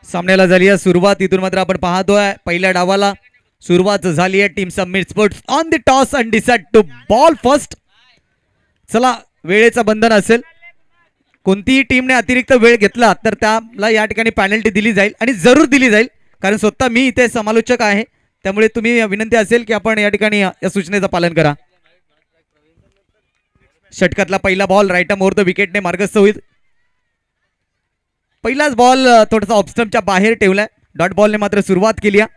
सामन्याला झाली आहे सुरुवात. इथून मात्र आपण पाहतोय पहिल्या डावाला सुरुवात झाली आहे. Team summit sports on the toss and decide to bowl first. चला, वेळेचं बंधन असेल, कोणतीही टीमने अतिरिक्त वेळ घेतला तर त्याला या ठिकाणी पेनल्टी दिली जाईल आणि जरूर दिली जाईल, कारण स्वतः मी इथे समालोचक आहे. त्यामुळे तुम्ही विनंती असेल की आपण या ठिकाणी या सूचनेचं पालन करा. षटकातला पहिला बॉल राईट मोर द विकेटने मार्गस्थ होईल. पहिलाच बॉल थोडासा ऑफस्टंपच्या बाहेर ठेवलाय. डॉट बॉलने मात्र सुरुवात केली आहे.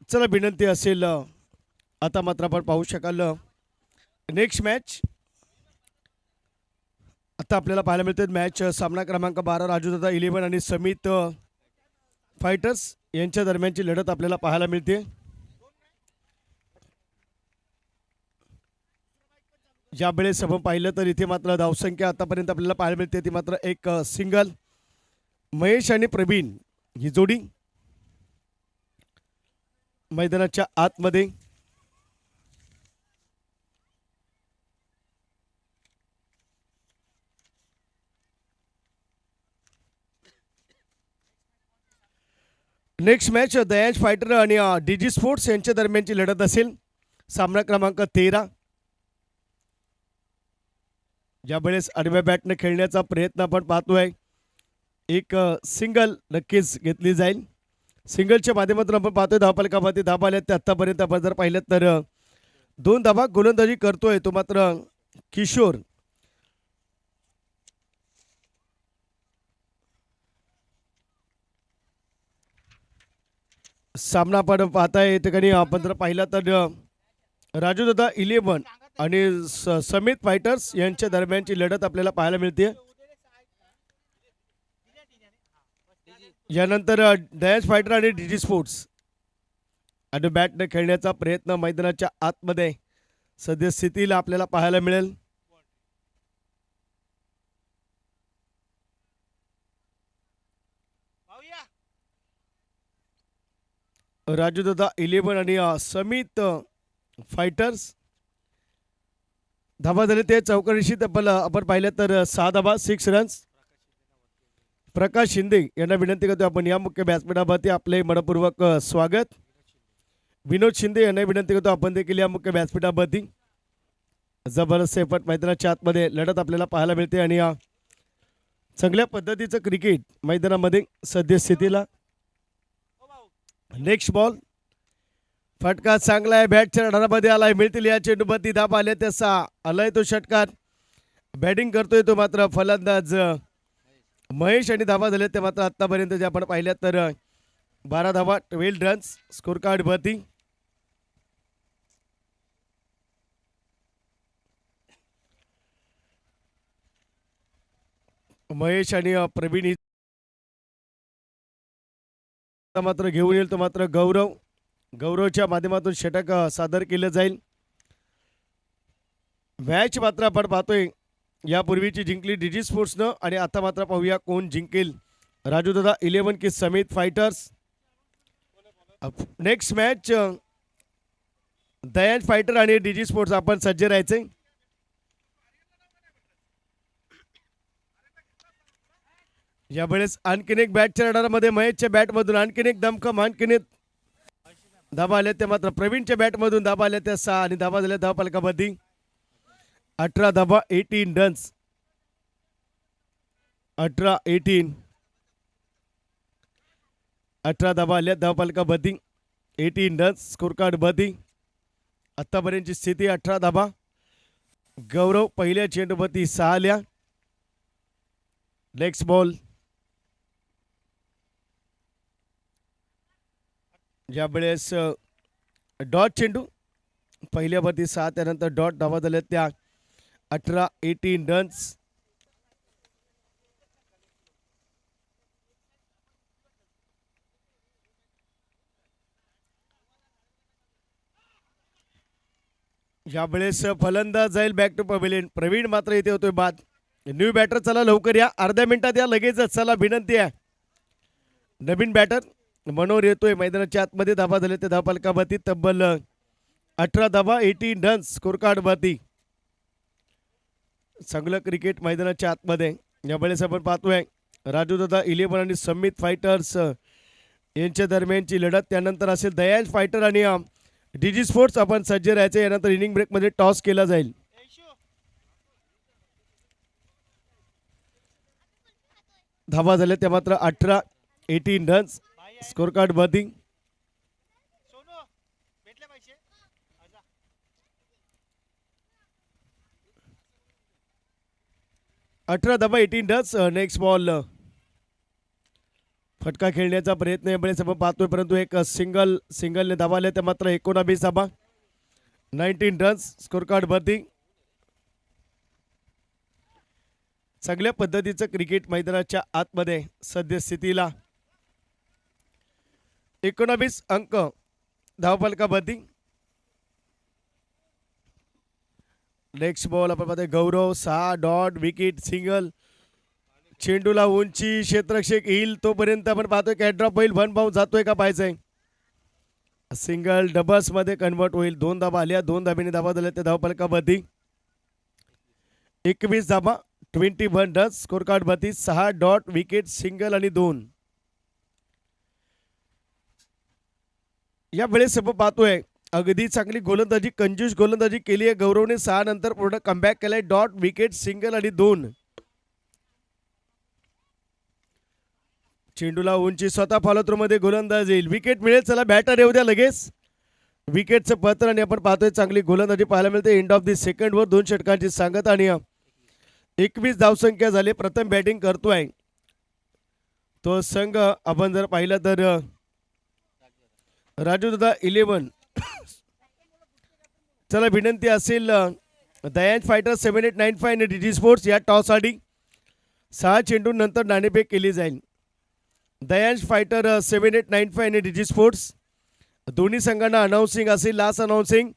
चला, विनंती असेल आता मात्र आपण पाहू शकाल नेक्स्ट मॅच आता आपल्याला पाहायला मिळते. मॅच सामना क्रमांक 12 राजूदादा 11 आणि समित फायटर्स यांच्या दरम्यानची लढत आपल्याला पाहायला मिळते. ज्या वेळेस आपण पाहिलं तर इथे मात्र धावसंख्या आतापर्यंत आपल्याला पाहायला मिळते ती मात्र एक सिंगल. महेश आणि प्रवीण ही जोडी मैदानाच्या आतमध्ये. नेक्स्ट मॅच दयांश फायटर आणि डीजी स्पोर्ट्स यांच्या दरम्यानची लढत असेल. सामना क्रमांक 13. ज्यावेळेस आडव्या बॅटने खेळण्याचा प्रयत्न आपण पाहतोय. एक सिंगल नक्कीच घेतली जाईल. सिंगलच्या माध्यमातून आपण पाहतोय धावफलकामध्ये धाबा आल्या ते आतापर्यंत आपण जर पाहिलं तर 2 धाबा गोलंदाजी करतोय तो मात्र किशोर. सामना आपण पाहताय या ठिकाणी आपण जर पाहिला तर राजूदादा 11 आणि समित फायटर्स यांच्या दरम्यानची लढत आपल्याला पाहायला मिळते. यानंतर दयांश फायटर आणि डीजी स्पोर्ट्स आणि बॅटने खेळण्याचा प्रयत्न मैदानाच्या आतमध्ये सद्यस्थितीला आपल्याला पाहायला मिळेल. राजूदादा 11 आणि समित फायटर्स धाबा झाले ते चौकशीत आपण पाहिलं तर 6 धाबा 6 रन्स. प्रकाश शिंदे यांना विनंती करतो आपण या मुख्य व्यासपीठावरती आपले मनपूर्वक स्वागत. विनोद शिंदे यांना विनंती करतो आपण देखील या मुख्य व्यासपीठावरती. जबरदस्त एफर्ट मैदानाच्या आतमध्ये लढत आपल्याला पाहायला मिळते आणि चांगल्या पद्धतीचं क्रिकेट मैदानामध्ये सद्यस्थितीला. नेक्स्ट बॉल फटका चांगला आहे. बॅटच्या रडारामध्ये आलाय. मिळतील या चेंडूवरती धाबा आल्या तसा आलाय तो षटकार. बॅटिंग करतोय तो मात्र फलंदाज महेश आणि धाबा झाले ते मात्र आतापर्यंत जे आपण पाहिल्या तर 12 धाबा 12 रन्स स्कोर कार्ड वरती. महेश आणि प्रवीण मात्र घेऊन येईल तो मात्र गौरवच्या माध्यमातून षटक सादर केलं जाईल. मॅच मात्र आपण पाहतोय यापूर्वीची जिंकली डीजी स्पोर्ट्सनं आणि आता मात्र पाहूया कोण जिंकेल. राजूदादा 11 की समित फायटर्स. नेक्स्ट मॅच दयांश फायटर आणि डीजी स्पोर्ट्स आपण सज्ज राहायचे. यावेळेस आणखीन एक बॅटच्या रडारामध्ये महेशच्या बॅटमधून आणखीन एक दमखम आणखीन एक धाबा आल्या त्या मात्र प्रवीणच्या बॅटमधून धाबा आल्या त्या 6 आणि धाबा झाल्या धावफलकामध्ये 18 धाबा 18 रन्स. 18 धाबा आल्या धावफलकामध्ये 18 रन्स स्कोर कार्ड मध्ये. आतापर्यंतची स्थिती 18 धाबा. गौरव पहिल्या चेंडूवरती 6 आल्या. नेक्स्ट बॉल यावेळेस डॉट चेंडू पहिल्यावरती 6 त्यानंतर डॉट धावा झाल्या त्या 18 18 रन्स. यावेळेस फलंदाज जाईल बॅक टू पवेलियन. प्रवीण मात्र इथे होतोय बाद. न्यू बॅटर चला लवकर या, अर्ध्या मिनिटात या लगेचच. चला विनंती आहे. नवीन बॅटर मनोहर येतोय मैदानाच्या आतमध्ये. धाबा झाले ते धावफलकावरती तब्बल 18 धाबा, 18 रन्स स्कोर कार्ड वरती. चांगलं क्रिकेट मैदानाच्या आतमध्ये. यावेळेस आपण पाहतोय राजू दादा 11 आणि समित फायटर्स यांच्या दरम्यानची लढत. त्यानंतर असेल दयाल फायटर आणि डीजी स्पोर्ट्स. आपण सज्ज राहायचे. यानंतर इनिंग ब्रेकमध्ये टॉस केला जाईल. धावा झाल्या त्या मात्र 18, 18 रन्स स्कोर कार्ड वरती. 18 धाबा, 18 रन्स. नेक्स्ट बॉल फटका खेळण्याचा प्रयत्न यावेळेस आपण पाहतोय, परंतु एक सिंगलने धावा आल्या त्या मात्र 19 धाबा, 19 रन्स स्कोर कार्ड वरती. चांगल्या पद्धतीचं क्रिकेट मैदानाच्या आतमध्ये सद्यस्थितीला 19 अंक धावफलकावरती. नेक्स्ट बॉल आपण पाहतोय गौरव 6 डॉट विकेट सिंगल. चेंडूला उंची, क्षेत्ररक्षक येईल तोपर्यंत आपण पाहतोय कॅट ड्रॉप होईल. 1 बाउंस जातोय का पाहायचंय. सिंगल डबल्स मध्ये कन्वर्ट होईल. 2 धाबा आल्या, 2 धाब्याने धाबा झाल्या त्या धावफलकावरती. 21 धाबा, 21 रन्स स्कोर कार्ड वरती. 6 डॉट विकेट सिंगल आणि 2. या वेळेस आपण पाहतोय अगदी चांगली गोलंदाजी, कंजूस गोलंदाजी केली आहे गौरवने. 6 नंतर पूर्ण कमबॅक केलाय. डॉट विकेट सिंगल आणि 2. चेंडूला उंची, स्वतः फॉलो थ्रो मध्ये गोलंदाज येईल. विकेट मिळेल. चला बॅटर येऊ द्या लगेच. विकेटचं पत्र आणि आपण पाहतोय चांगली गोलंदाजी पाहायला मिळते. एंड ऑफ दी सेकंड वर 2 षटकांची सांगत आणि 21 धावसंख्या झाली. प्रथम बॅटिंग करतोय तो संघ आपण जर पाहिलं तर राजू दादा 11. चला विनंती असेल दयांश फायटर 7895 आणि डीजी स्पोर्ट्स या टॉस साठी 6 चेंडू नंतर नाणेफेक केली जाईल. दयांश फायटर 7895 आणि डीजी स्पोर्ट्स दोन्ही संघांना अनाउन्सिंग असेल. लास्ट अनाउन्सिंग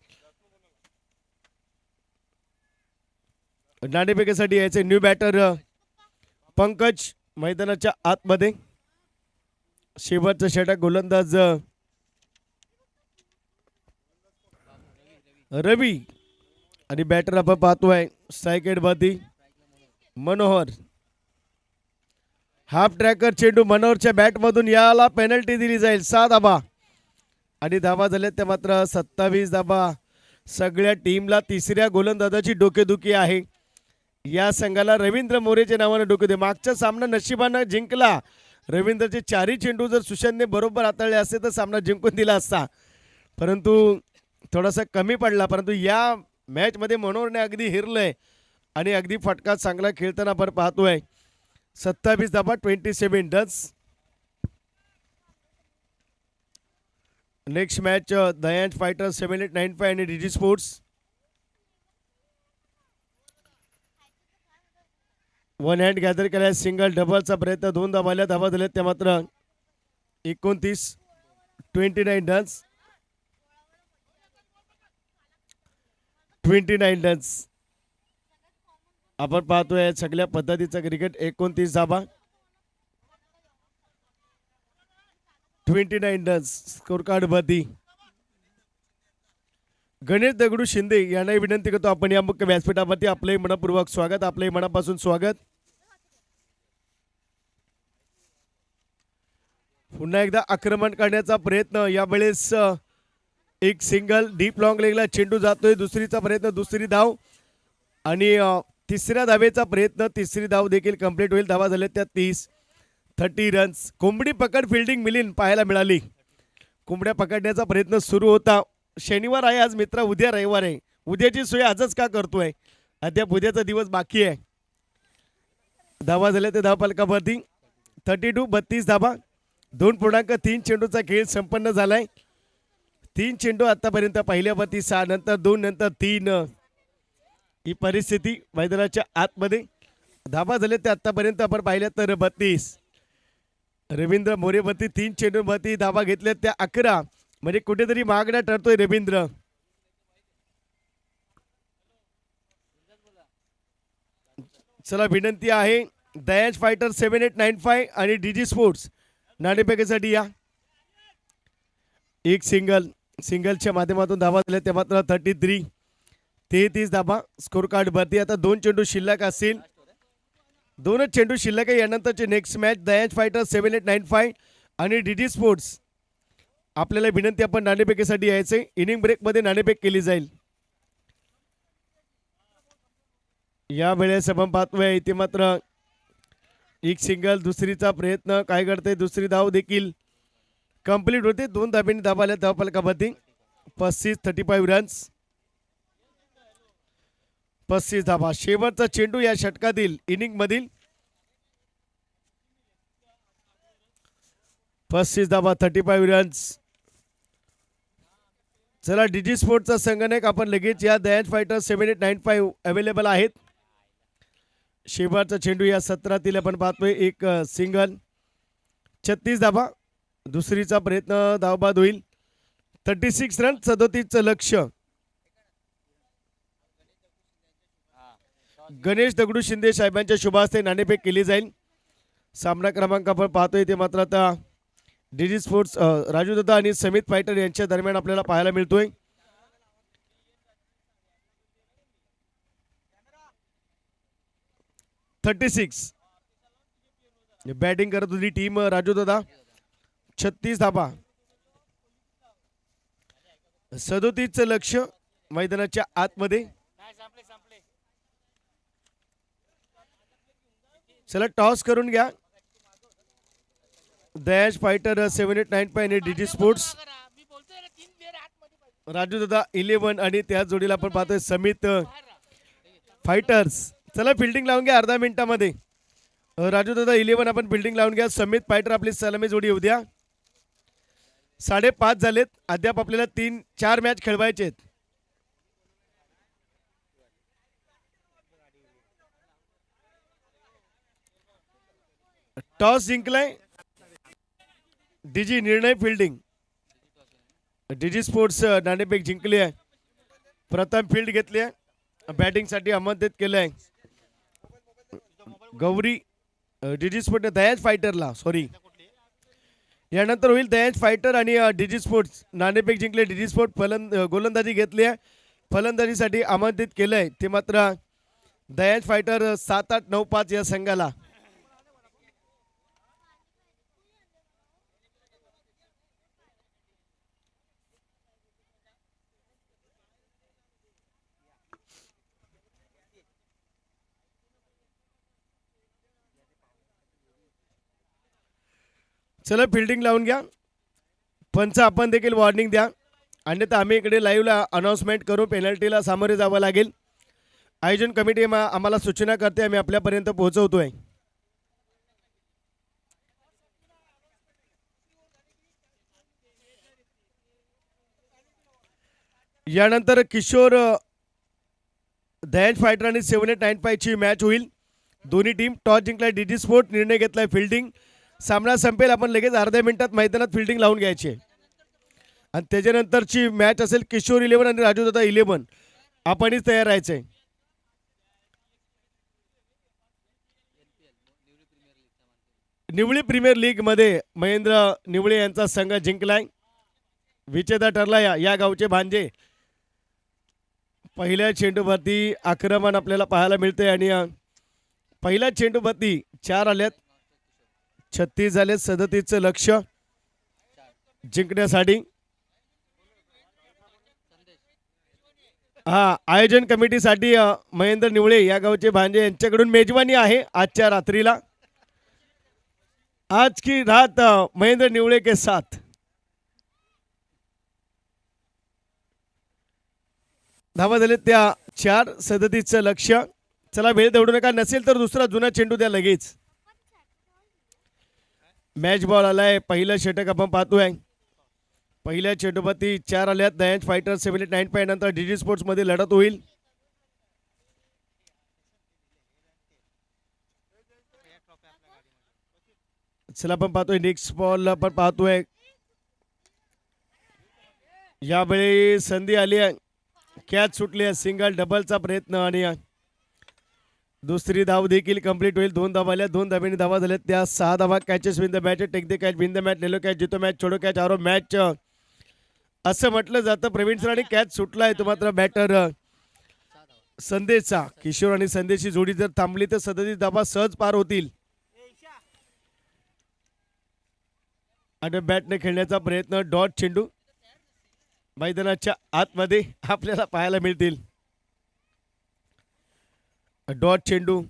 नाणेफेकीसाठी यायचे. न्यू बॅटर पंकज मैदानाच्या आतमध्ये. शेवटचा षटक गोलंदाज रवी आणि बॅटर आपण पाहतोय स्ट्राईक एंड वरती मनोहर. हाफ ट्रॅकर चेंडू मनोहरच्या बॅटमधून याला पेनल्टी दिली जाईल. 6 धाबा आणि धाबा झाल्या त्या मात्र 27 धाबा. सगळ्या टीमला तिसऱ्या गोलंदाजाची डोकेदुखी आहे. या संघाला रवींद्र मोरेच्या नावानं डोके दे. मागचा सामना नशिबानं जिंकला. रवींद्रचे 4ही चेंडू जर सुशांतने बरोबर हाताळले असते तर सामना जिंकून दिला असता, परंतु थोडासा कमी पडला. परंतु या मॅचमध्ये मनोहरने अगदी हिरलंय आणि अगदी फटका चांगला खेळताना आपण पाहतोय. 27 धाबा, 27 रन्स. नेक्स्ट मॅच दयांश फायटर 7895 आणि डीजी स्पोर्ट्स. 1 हँड गॅदर केलाय. सिंगल डबलचा प्रयत्न. 2 धाबा आल्या. धाबा झाल्या त्या मात्र 29, 29 रन्स. 29 रन्स. आपण पाहतोय सगळ्या पद्धतीचं क्रिकेट. 29 धाबा, 29 रन्स स्कोर कार्ड वरती. गणेश दगडू शिंदे यांनाही विनंती करतो आपण या मुख्य व्यासपीठावरती आपले मनपूर्वक स्वागत. आपले मनापासून स्वागत. पुन्हा एकदा आक्रमण करण्याचा प्रयत्न. यावेळेस एक सिंगल डीप लॉंग लेगला चेंडू जातोय. दुसरीचा प्रयत्न, दुसरी धाव आणि तिसऱ्या धावेचा प्रयत्न. तिसरी धाव देखील कंप्लीट होईल. धावा झाल्या त्या 30 रन्स. कोंबडी पकड फिल्डिंग मिलिंद पाहायला मिळाली. कोंबड्या पकडण्याचा प्रयत्न सुरू होता. शनिवार आहे आज मित्र, उद्या रविवार आहे. उद्याची सोय आजच का करतोय. अद्याप उद्याचा दिवस बाकी आहे. धावा झाल्या ते धावफलकावरती 32, 32 धाबा. 2.3 चेंडूचा खेळ संपन्न झालाय. 3 चेंडू आतापर्यंत पहिल्यावरती 6 नंतर 2 नंतर 3 ही परिस्थिती मैदानाच्या आतमध्ये. धाबा झाले ते आतापर्यंत आपण पाहिल्या तर 32. रवींद्र मोरेवरती 3 चेंडूवरती धाबा घेतल्या त्या 11. म्हणजे कुठेतरी मागण्या ठरतोय रवींद्र. चला विनंती आहे दयाज फायटर 7895 आणि डीजी स्पोर्ट्स नाणेफेकीसाठी या. एक सिंगलच्या माध्यमातून धावा दिल्या ते मात्र 33 धावा स्कोर कार्ड वरती. आता 2 चेंडू शिल्लक असतील, 2च चेंडू शिल्लक आहे. यानंतरची नेक्स्ट मॅच दयाज फायटर 7895 आणि डीजी स्पोर्ट्स. आपल्याला विनंती आपण नाणेफेकीसाठी यायचे. इनिंग ब्रेकमध्ये नाणेफेक केली जाईल. या वेळेस आपण पाहतोय इथे मात्र एक सिंगल, दुसरीचा प्रयत्न काय करते, दुसरी धाव देखील कंप्लीट होते. 2 धाब्यांनी धावा आल्या धावफलकावरती. 35 रन्स, 35 धावा. शेवटचा चेंडू या षटकातील इनिंग मधील. 35 धावा, 35 रन्स. चला डीजी स्पोर्टचा संगणक आपण लगेच या दयाज फायटर 7895 अवेलेबल आहेत. शेवटचा चेंडू या सत्रातील आपण पाहतोय एक सिंगल, 36 धावा. दुसरीचा प्रयत्न धावबाद होईल. 36 रन, 37चं लक्ष्य. गणेश दगडू शिंदे साहेबांच्या शुभास्ते नाणेफेक केली जाईल. सामना क्रमांक आपण पाहतोय ते मात्र आता डीजी स्पोर्ट्स राजू दादा आणि समित फायटर यांच्या दरम्यान आपल्याला पाहायला मिळतोय. बॅटिंग करत होती टीम राजू दादा. 36 धाबा, 37चं लक्ष मैदानाच्या आतमध्ये. चला टॉस करून घ्या. दयाज फायटर 7895 आणि डीजी स्पोर्ट्स. राजू दादा 11 आणि त्या जोडीला आपण पाहतोय समित फायटर्स. चला फिल्डिंग लावून घ्या अर्धा मिनिटामध्ये. राजू दादा 11 आपण फिल्डिंग लावून घ्या. समित फायटर आपली सलामी जोडी येऊ द्या. 5:30 झालेत. अद्याप आपल्याला 3-4 मॅच खेळवायचे आहेत. टॉस जिंकलाय डीजी. निर्णय फिल्डिंग. डीजी स्पोर्ट्स नाणेफेक जिंकली आहे. प्रथम फील्ड घेतली आहे. बॅटिंगसाठी आमंत्रित केलं आहे गौरी. डीजी स्पोर्ट दयाज फायटरला सॉरी. यानंतर होईल दयाज फायटर आणि डीजी स्पोर्ट्स. नाणेफेक जिंकले डीजी स्पोर्ट. गोलंदाजी घेतली आहे. फलंदाजीसाठी आमंत्रित केलं आहे ते मात्र दयाज फायटर 7-8-9-5 या संघाला. चला फिल्डिंग लावून घ्या. पंच आपण देखील वॉर्निंग द्या, अन्यथा आम्ही इकडे लाईव्हला अनाऊन्समेंट करू. पेनल्टीला सामोरे जावं लागेल. आयोजन कमिटी आम्हाला सूचना करते, आम्ही आपल्यापर्यंत पोहोचवतोय. यानंतर किशोर दयाज फायटर आणि 7895 ची मॅच होईल. दोन्ही टीम. टॉस जिंकलाय डीजी स्पोर्ट. निर्णय घेतलाय फिल्डिंग. सामना संपेल आपण लगेच अर्ध्या मिनिटात मैदानात फिल्डिंग लावून घ्यायची आणि त्याच्यानंतरची मॅच असेल किशोर 11 आणि राजू दादा 11. आपणच तयार राहायचंय. निवळी प्रीमियर लीग मध्ये महेंद्र निवळे यांचा संघ जिंकलाय. विजेता ठरला या गावचे भांजे. पहिल्या चेंडूवरती आक्रमण आपल्याला पाहायला मिळते आणि पहिल्या चेंडूवरती 4 आल्यात. 36 झाले. 37चं लक्ष जिंकण्यासाठी. आयोजन कमिटीसाठी महेंद्र निवळे या गावचे भांजे यांच्याकडून मेजवानी आहे आजच्या रात्रीला. आज की रात महेंद्र निवळे के साथ. धावा झाले त्या 4. 37चं लक्ष. चला वेळ दौडू नका. नसेल तर दुसरा जुना चेंडू द्या लगेच. मॅच बॉल आलाय. पहिलं षटक आपण पाहतोय. पहिल्या चेंडूवरती 4 आल्यात. दयाज फायटर 7895 नंतर डीजी स्पोर्ट्स मध्ये लढत होईल. चला आपण पाहतोय नेक्स्ट बॉल आपण पाहतोय. यावेळी संधी आली आहे. कॅच सुटली आहे. सिंगल डबलचा प्रयत्न आणि दुसरी धाव देखील कंप्लीट होईल. 2 धावा आल्या, 2 धाब्यांनी धावा झाल्या त्या 6 धावा. Catches win the match, take the catch win the match, लेलो कॅच जितो मॅच, छोडो कॅच हारो मॅच असं म्हटलं जातं. प्रवीण सर आणि कॅच सुटलाय तो मात्र बॅटर संदेशचा. किशोर आणि संदेशची जोडी जर थांबली तर 37 धावा सहज पार होतील. आणि बॅटने खेळण्याचा प्रयत्न, डॉट चेंडू मैदानाच्या आतमध्ये आपल्याला पाहायला मिळतील. डॉट चेंडू.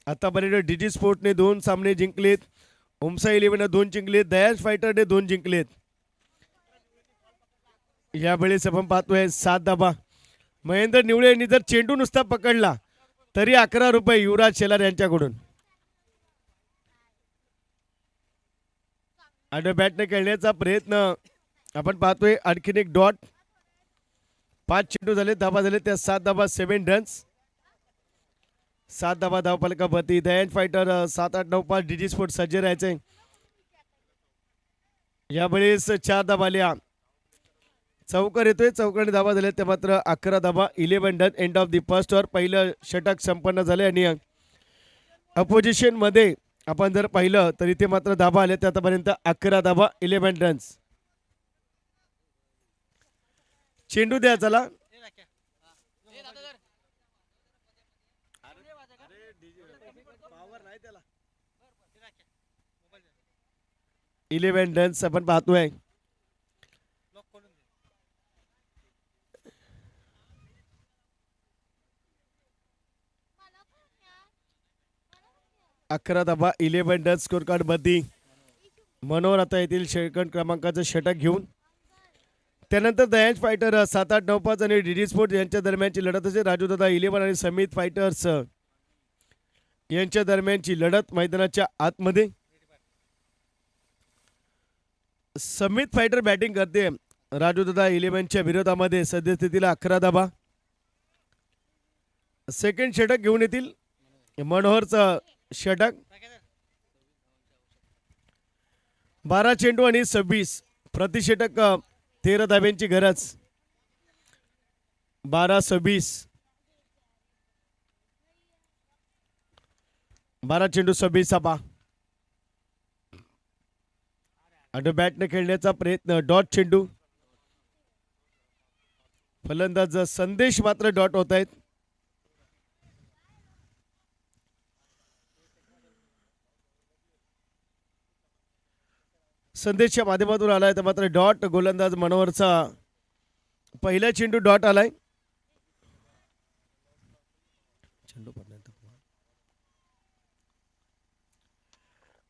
आतापर्यंत डीजी स्पोर्टने 2 सामने जिंकलेत, ओमसा 11 2 जिंकलेत, दयाश फायटरने 2 जिंकलेत. यावेळेस आपण पाहतोय 7 धाबा. महेंद्र निवळे यांनी जर चेंडू नुसता पकडला तरी 11 रुपये युवराज शेलार यांच्याकडून. आणि बॅटने खेळण्याचा प्रयत्न आपण पाहतोय. आणखीन एक डॉट. 5 चेंडू झाले, धाबा झाले त्या 7 धाबा, 7 रन्स. 7 धाबा धावफलकावरती. दयान फायटर 7-8-9-5 डीजी स्पोर्ट सज्ज राहायचे. यावेळेस 4 धाबा आल्या. चौकार येतोय, चौकाने धाबा झाले ते मात्र 11 धाबा, 11 run. End of the first over. पहिलं षटक संपन्न झाले आणि अपोजिशन मध्ये आपण जर पाहिलं तर इथे मात्र धाबा आले ते आतापर्यंत 11 धाबा, 11 रन्स. चेंडू द्या चला. 11 रन्स आपण पाहतोय. अकरा धाबा, 11 रन स्कोर कार्ड मध्ये. मनोहर आता येथील सेकंड क्रमांकाचं षटक घेऊन. त्यानंतर दयाश फायटर 7-8-9-5 आणि डीडी स्पोर्ट यांच्या दरम्यानची लढत असेल. राजूदादा 11 आणि समित फायटर्स यांच्या दरम्यानची लढत मैदानाच्या आतमध्ये. समित फायटर बॅटिंग करते. राजूदादा 11च्या विरोधामध्ये सद्यस्थितीला 11 धाबा. सेकंड षटक घेऊन येतील. मनोहरचं षटक. 12 चेंडू आणि 26 प्रतिषटक, 13 धाब्यांची गरज. 12-26. 12 चेंडू 26 धाबा. आणि बॅटने खेळण्याचा प्रयत्न, डॉट चेंडू. फलंदाज संदेश मात्र डॉट होत आहेत. संदेशच्या माध्यमातून आलाय तर मात्र डॉट. गोलंदाज मनोहरचा पहिला चेंडू डॉट आलाय.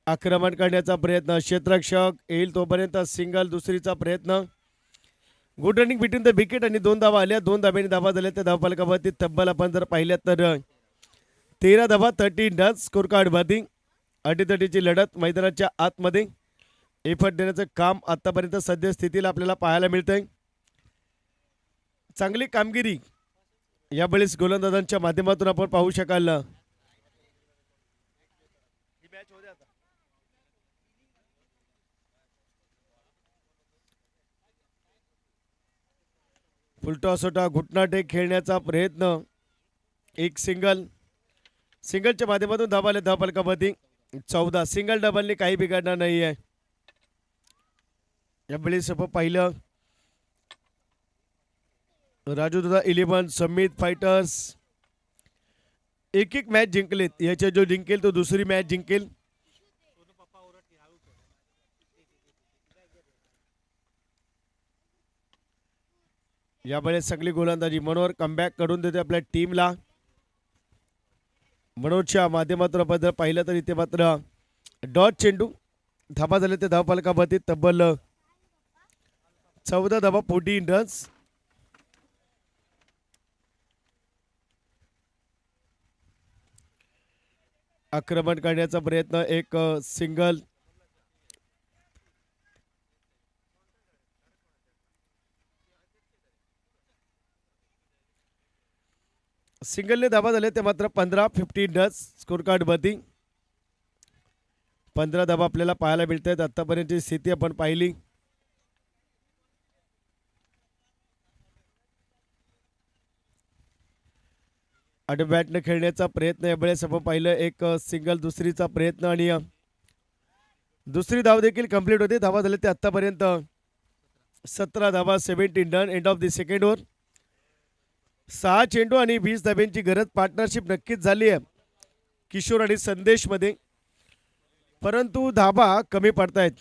आक्रमण करण्याचा प्रयत्न, क्षेत्ररक्षक येईल तोपर्यंत सिंगल. दुसरीचा प्रयत्न, good running between the wicket आणि 2 धावा आल्या. 2 धाब्यांनी धावा झाल्या त्या धावफलकावरती तब्बल आपण जर पाहिल्या तर 13 धावा, 13 रन स्कोर कार्ड मध्ये. अटीतटीची लढत मैदानाच्या आतमध्ये. एफर्ट देण्याचं काम आतापर्यंत सध्या स्थितीला आपल्याला पाहायला मिळतंय. चांगली कामगिरी यावेळेस गोलंदाजांच्या माध्यमातून आपण पाहू शकाल. फुलटॉस होता, घुटना टेक खेळण्याचा प्रयत्न. एक सिंगल. सिंगलच्या माध्यमातून धाबाले धावफलकामध्ये 14. सिंगल डबलने काही बिघडणार नाही आहे. यावेळेस आपण पाहिलं राजूदादा 11, समित फायटर्स एक मॅच जिंकलेत. याच्या जो जिंकेल तो दुसरी मॅच जिंकेल. यावेळेस सगळी गोलंदाजी मनोहर कमबॅक करून देते आपल्या टीमला. मनोहरच्या माध्यमातून आपण जर पाहिलं तर इथे मात्र डॉट चेंडू. धाबा झाले ते धावफलकावरती तब्बल 14 धाबा, 14 रन्स. आक्रमण करण्याचा प्रयत्न, एक सिंगल. सिंगलने धाबा झाले ते मात्र 15-15 रन्स स्कोर कार्ड मध्ये. 15 धाबा आपल्याला पाहायला मिळत आहेत. आतापर्यंतची स्थिती आपण पाहिली. बॅटने खेळण्याचा प्रयत्न यावेळेस आपण पाहिलं एक सिंगल दुसरीचा प्रयत्न आणि दुसरी धाव देखील कंप्लीट होते. धावा झाले ते आत्तापर्यंत 17 धावा 17 run. End of the second over. 6 चेंडू आणि 20 धाब्यांची गरज. पार्टनरशिप नक्कीच झाली आहे किशोर आणि संदेशमध्ये, परंतु धाबा कमी पडतायत.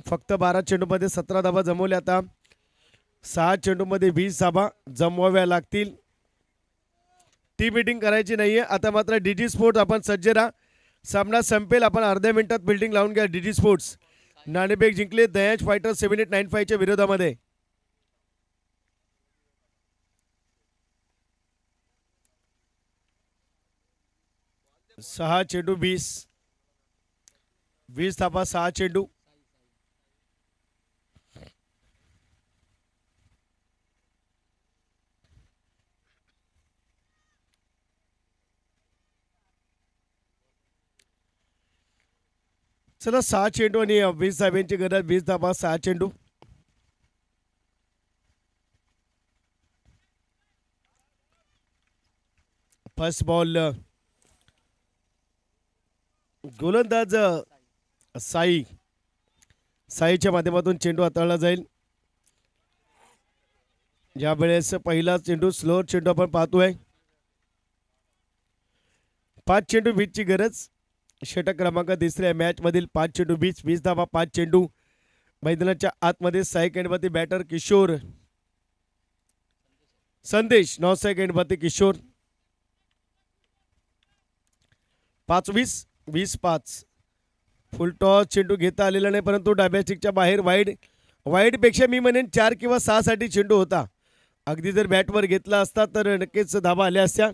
फक्त 12 चेंडूमध्ये 17 धाबा जमवल्या. आता 6 चेंडूमध्ये 20 धाबा जमवाव्या लागतील. टीम मीटिंग करायची नाहीये आता मात्र. डीजी स्पोर्ट्स आपण सज्ज राहा. सामना संपेल. आपण अर्ध्या मिनिटात बिल्डिंग लावून घ्या. डीजी स्पोर्ट्स नाणेफेक जिंकले दयाज फायटर 7895 च्या विरोधामध्ये. सहा चेंडू 20 धाबा 6 चेंडू. चला 6 चेंडू आणि 20 धाब्यांची गरज. 20 धाबा 6 चेंडू. First ball. गोलंदाज साईच्या माध्यमातून चेंडू हाताळला जाईल. यावेळेस पहिला चेंडू स्लोअर चेंडू आपण पाहतोय. 5 चेंडू 20 ची गरज. षटक क्रमांक तिसऱ्या मॅच मधील 5 चेंडू 20 धावा 5 चेंडू. मैदानाच्या आतमध्ये सेकंडवरती बॅटर किशोर. संदेश 9 सेकंडवरती किशोर. 5-20 फुल टॉस. चेंडू घेता आलेला नाही परंतु डाव्या स्टिकच्या बाहेर वाईड पेक्षा मी म्हणेन 4 किंवा 6 साठी चेंडू होता. अगदी जर बॅटवर घेतला असता तर नक्कीच धाबा आल्या असत्या.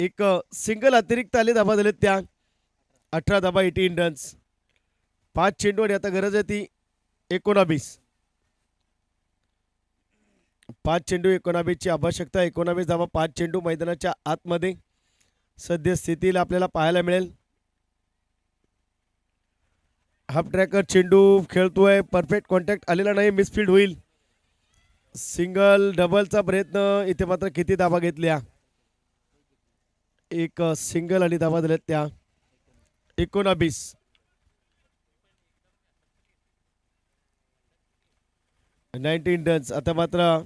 एक सिंगल अतिरिक्त आले धाबा झालेत त्या. 18 धाबा 18 रन्स. 5 चेंडू आणि आता गरज आहे ती 19. 5 चेंडू 19 ची आवश्यकता. 19 धाबा 5 चेंडू मैदानाच्या आतमध्ये सद्य स्थितीला आपल्याला पाहायला मिळेल. हाफ ट्रॅकर चेंडू खेळतोय. परफेक्ट कॉन्टॅक्ट आलेला नाही. मिसफील्ड होईल. सिंगल डबलचा प्रयत्न. इथे मात्र किती धाबा घेतल्या. एक सिंगल आणि धाबा दिल्यात त्या 19. 19 रन्स. आता मात्र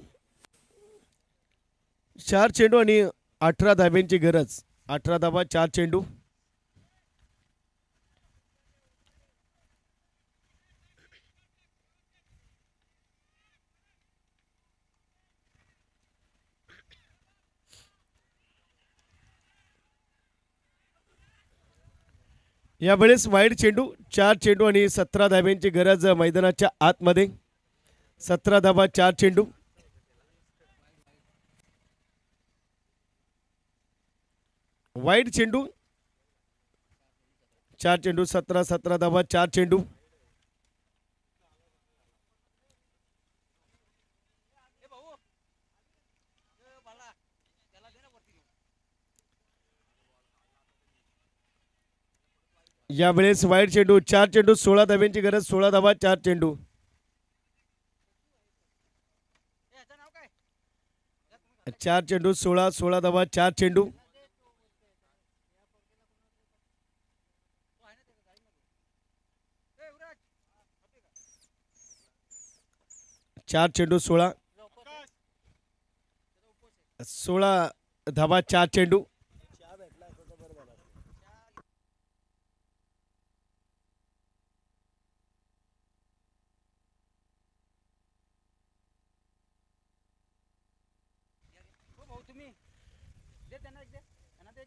4 चेंडू आणि 18 धाब्यांची गरज. 18 धाबा 4 चेंडू. यावेळेस वाईड चेंडू. 4 चेंडू आणि 17 धाब्यांची गरज मैदानाच्या आतमध्ये. 17 धाबा 4 चेंडू. वाईड चेंडू. 4 चेंडू 17 धाबा 4 चेंडू. यावेळेस वाईड चेंडू. 4 चेंडू 16 धाब्यांची गरज. 16 धाबा 4 चेंडू. चार चेंडू 16 धाबा 4 चेंडू. 4 चेंडू 16 धाबा 4 चेंडू.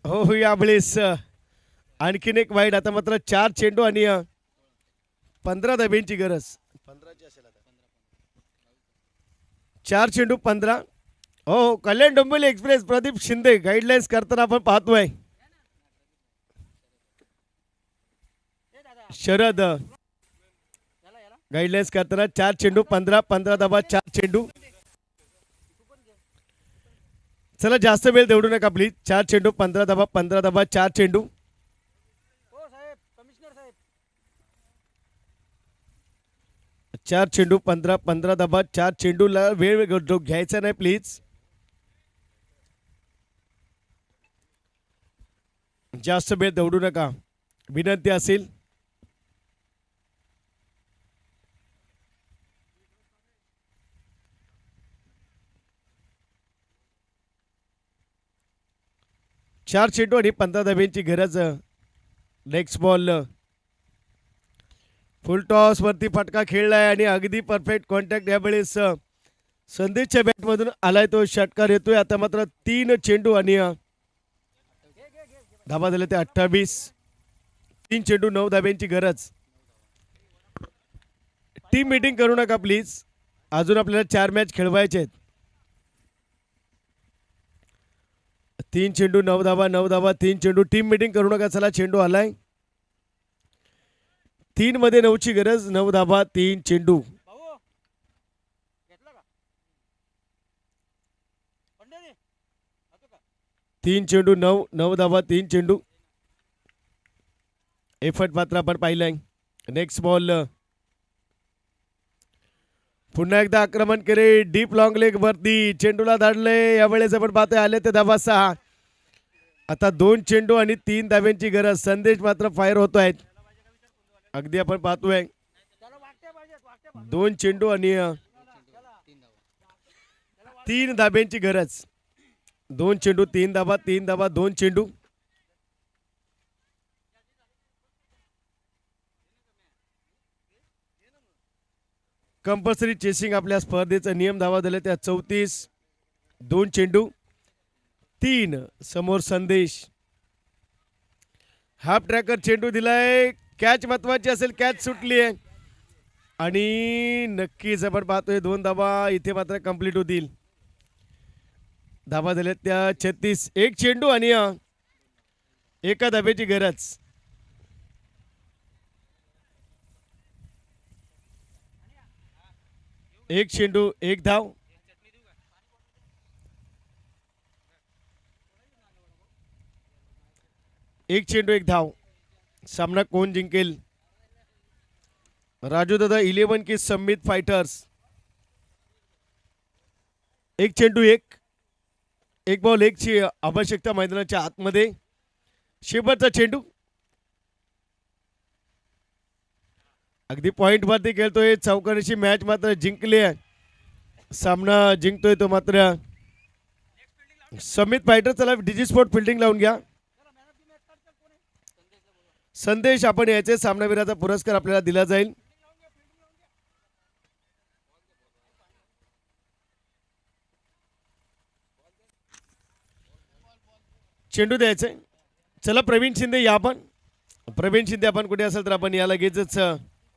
हो यावेळेस आणखीन एक वाईड. आता मात्र 4 चेंडू आणि 15 धाब्यांची गरज. 4 चेंडू 15. हो कल्याण डोंबिवली एक्सप्रेस प्रदीप शिंदे गाईडलाईन्स करताना आपण पाहतोय. शरद गाईडलाईन्स करताना 4 चेंडू 15 धाबा 4 चेंडू. चला जास्त वेळ देऊ नका प्लीज. 4 चेंडू 15 धाबा 4 चेंडू. 4 चेंडू 15 धाबा 4 चेंडूला वेळ घ्यायचा नाही प्लीज. जास्त वेळ दौडू नका, विनंती असेल. चार चेंडू आणि 15 धाब्यांची गरज. नेक्स्ट बॉल फुल टॉस वरती फटका खेळलाय आणि अगदी परफेक्ट कॉन्टॅक्ट यावेळेस संदेशच्या बॅटमधून आलाय, तो षटकार येतोय. आता मात्र 3 चेंडू आणि धाबा झाले ते 28. 3 चेंडू 9 धाब्यांची गरज. टीम मीटिंग करू नका प्लीज, अजून आपल्याला 4 मॅच खेळवायचे आहेत. 3 चेंडू 9 धाबा, 9 धाबा, 3 चेंडू. टीम मीटिंग करू नका. चला चेंडू आलाय 3 मध्ये 9ची गरज. 9 धाबा, 3 चेंडू. 3 चेंडू 9 धाबा, 3 चेंडू. एफर्ट मात्र आपण पाहिलाय. नेक्स्ट बॉल पुन्हा एकदा आक्रमण केले डीप लॉंग लेग वरती, चेंडूला धाडले. यावेळेस आपण पाहतोय आले ते धाबा 6. आता 2 चेंडू आणि 3 धाब्यांची गरज. संदेश मात्र फायर होतो आहेत. अगदी आपण पाहतोय 2 चेंडू आणि 3 धाब्यांची गरज. 2 चेंडू 3 धाबा, 3 धाबा, 2 चेंडू. कंपल्सरी चेसिंग आपल्या स्पर्धेचा नियम. धावा झाले त्या 34. 2 चेंडू 3. समोर संदेश. हाफ ट्रॅकर चेंडू दिलाय. कॅच महत्वाची असेल, कॅच सुटली आहे आणि नक्कीच आपण पाहतोय 2 धाबा इथे मात्र कंप्लीट होतील. धाबा झाल्या त्या 36. 1 चेंडू आणि 1 धाब्याची गरज. 1 चेंडू 1 धाव. एक चेंडू 1 धाव. सामना कोण जिंकेल? राजू दादा 11 की संमित फायटर्स. 1 चेंडू 1 बॉल 1 ची आवश्यकता मैदानाच्या आतमध्ये. शेवटचा चेंडू. अगदी पॉइंट वरती खेळतोय. चौकारीची मॅच मात्र जिंकली आहे. सामना जिंकतोय तो मात्र समित फायटर. चला डीजी स्पोर्ट फिल्डिंग लावून घ्या. संदेश आपण याचे सामनावीराचा पुरस्कार आपल्याला दिला जाईल. चेंडू द्यायचे. चला प्रवीण शिंदे या. आपण प्रवीण शिंदे आपण कुठे असेल तर आपण या लगेचच